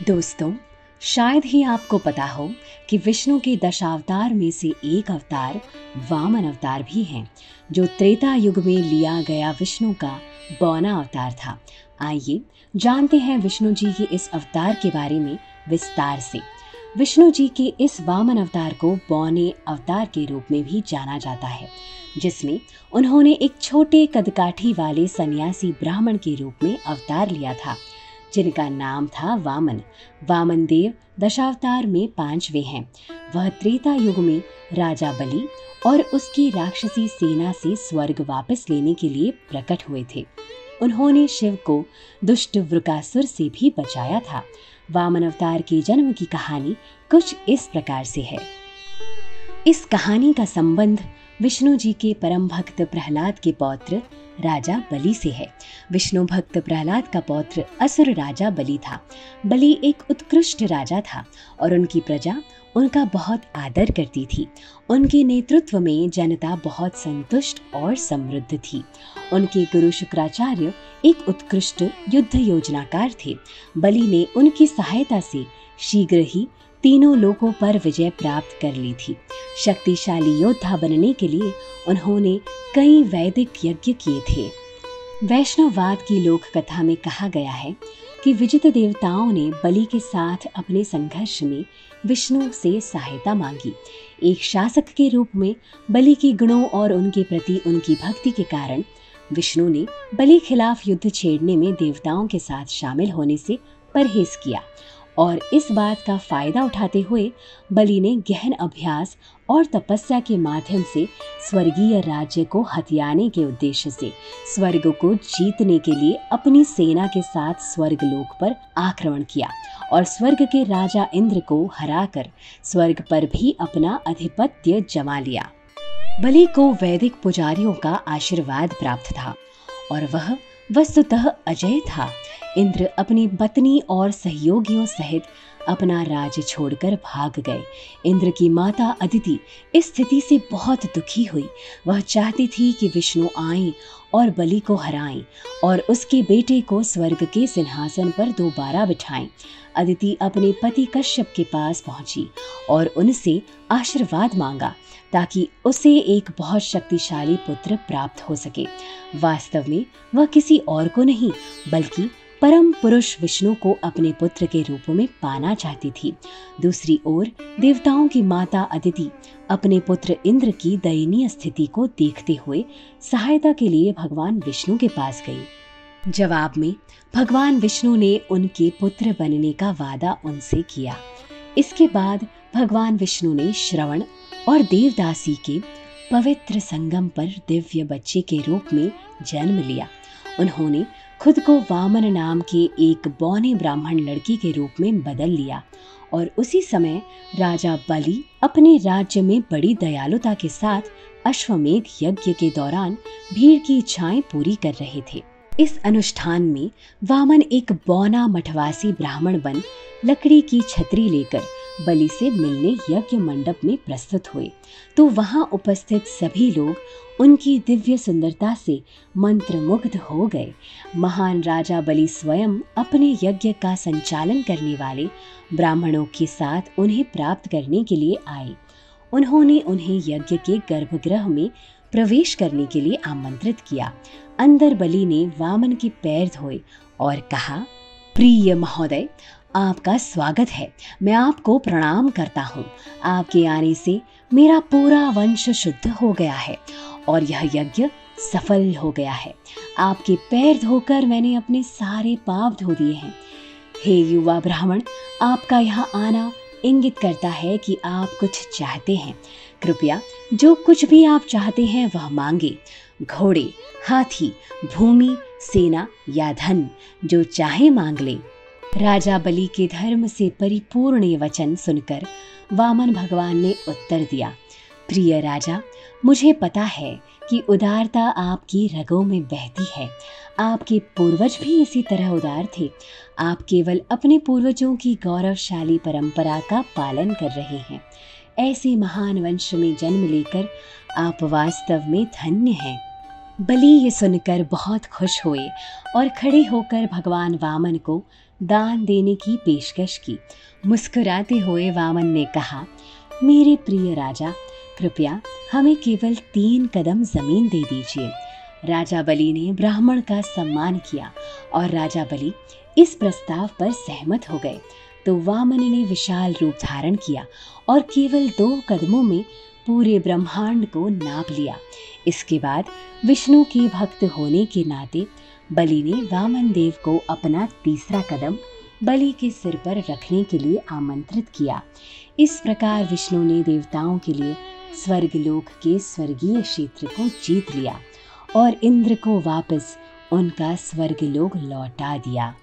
दोस्तों, शायद ही आपको पता हो कि विष्णु के दशावतार में से एक अवतार वामन अवतार भी हैं, जो त्रेता युग में लिया गया विष्णु का बौना अवतार था। आइए जानते हैं विष्णु जी के इस अवतार के बारे में विस्तार से। विष्णु जी के इस वामन अवतार को बौने अवतार के रूप में भी जाना जाता है, जिसमें उन्होंने एक छोटे कदकाठी वाले सन्यासी ब्राह्मण के रूप में अवतार लिया था, जिनका नाम था वामन। वामन देव दशावतार में 5वें हैं। वह त्रेता युग में राजा बलि और उसकी राक्षसी सेना से स्वर्ग वापस लेने के लिए प्रकट हुए थे। उन्होंने शिव को दुष्ट वृकासुर से भी बचाया था। वामन अवतार के जन्म की कहानी कुछ इस प्रकार से है। इस कहानी का संबंध विष्णु जी के परम भक्त प्रहलाद के पौत्र राजा बलि से है। विष्णु भक्त प्रहलाद का पौत्र असुर राजा बलि था। बलि एक उत्कृष्ट राजा था और उनकी प्रजा उनका बहुत आदर करती थी। उनके नेतृत्व में जनता बहुत संतुष्ट और समृद्ध थी। उनके गुरु शुक्राचार्य एक उत्कृष्ट युद्ध योजनाकार थे। बलि ने उनकी सहायता से शीघ्र ही तीनों लोकों पर विजय प्राप्त कर ली थी। शक्तिशाली योद्धा बनने के लिए उन्होंने कई वैदिक यज्ञ किए थे। वैष्णववाद की लोक कथा में कहा गया है कि विजित देवताओं ने बलि के साथ अपने संघर्ष में विष्णु से सहायता मांगी। एक शासक के रूप में बलि के गुणों और उनके प्रति उनकी भक्ति के कारण विष्णु ने बलि खिलाफ युद्ध छेड़ने में देवताओं के साथ शामिल होने से परहेज किया और इस बात का फायदा उठाते हुए बलि ने गहन अभ्यास और तपस्या के माध्यम से स्वर्गीय राज्य को हथियाने के उद्देश्य से स्वर्ग को जीतने के लिए अपनी सेना के साथ स्वर्गलोक पर आक्रमण किया और स्वर्ग के राजा इंद्र को हराकर स्वर्ग पर भी अपना आधिपत्य जमा लिया। बलि को वैदिक पुजारियों का आशीर्वाद प्राप्त था और वह वस्तुतः अजय था। इंद्र अपनी पत्नी और सहयोगियों सहित अपना राज्य छोड़कर भाग गए। इंद्र की माता अदिति इस स्थिति से बहुत दुखी हुई। वह चाहती थी कि विष्णु आएं और बलि को हराएं और उसके बेटे को स्वर्ग के सिंहासन पर दोबारा बिठाएं। अदिति अपने पति कश्यप के पास पहुंची और उनसे आशीर्वाद मांगा ताकि उसे एक बहुत शक्तिशाली पुत्र प्राप्त हो सके। वास्तव में वह किसी और को नहीं बल्कि परम पुरुष विष्णु को अपने पुत्र के रूप में पाना चाहती थी। दूसरी ओर देवताओं की माता अदिति अपने पुत्र इंद्र की दयनीय स्थिति को देखते हुए सहायता के लिए भगवान विष्णु के पास गई। जवाब में भगवान विष्णु ने उनके पुत्र बनने का वादा उनसे किया। इसके बाद भगवान विष्णु ने श्रवण और देवदासी के पवित्र संगम पर दिव्य बच्चे के रूप में जन्म लिया। उन्होंने खुद को वामन नाम के एक बौने ब्राह्मण लड़की के रूप में बदल लिया और उसी समय राजा बलि अपने राज्य में बड़ी दयालुता के साथ अश्वमेध यज्ञ के दौरान भीड़ की इच्छाएं पूरी कर रहे थे। इस अनुष्ठान में वामन एक बौना मठवासी ब्राह्मण बन लकड़ी की छतरी लेकर बलि से मिलने यज्ञ मंडप में प्रस्तुत हुए तो वहां उपस्थित सभी लोग उनकी दिव्य सुंदरता से मंत्रमुग्ध हो गए। महान राजा बलि स्वयं अपने यज्ञ का संचालन करने वाले ब्राह्मणों के साथ उन्हें प्राप्त करने के लिए आए। उन्होंने उन्हें यज्ञ के गर्भगृह में प्रवेश करने के लिए आमंत्रित किया। अंदर बलि ने वामन के पैर धोए और कहा, प्रिय महोदय, आपका स्वागत है। मैं आपको प्रणाम करता हूँ। आपके आने से मेरा पूरा वंश शुद्ध हो गया है और यह यज्ञ सफल हो गया है। आपके पैर धोकर मैंने अपने सारे पाप धो दिए हैं। हे युवा ब्राह्मण, आपका यहाँ आना इंगित करता है कि आप कुछ चाहते हैं। कृपया जो कुछ भी आप चाहते हैं वह मांगे। घोड़े, हाथी, भूमि, सेना या धन, जो चाहे मांग ले। राजा बलि के धर्म से परिपूर्ण ये वचन सुनकर वामन भगवान ने उत्तर दिया, प्रिय राजा, मुझे पता है कि उदारता आपकी रगों में बहती है। आपके पूर्वज भी इसी तरह उदार थे। आप केवल अपने पूर्वजों की गौरवशाली परंपरा का पालन कर रहे हैं। ऐसे महान वंश में जन्म लेकर आप वास्तव में धन्य हैं। बलि ये सुनकर बहुत खुश हुए और खड़े होकर भगवान वामन को दान देने की पेशकश की। मुस्कुराते हुए वामन ने कहा, मेरे प्रिय राजा, कृपया हमें केवल 3 कदम जमीन दे दीजिए। राजा बलि ने ब्राह्मण का सम्मान किया और राजा बलि इस प्रस्ताव पर सहमत हो गए। तो वामन ने विशाल रूप धारण किया और केवल 2 कदमों में पूरे ब्रह्मांड को नाप लिया। इसके बाद विष्णु के भक्त होने के नाते बलि ने वामन देव को अपना तीसरा कदम बलि के सिर पर रखने के लिए आमंत्रित किया। इस प्रकार विष्णु ने देवताओं के लिए स्वर्गलोक के स्वर्गीय क्षेत्र को जीत लिया और इंद्र को वापस उनका स्वर्गलोक लौटा दिया।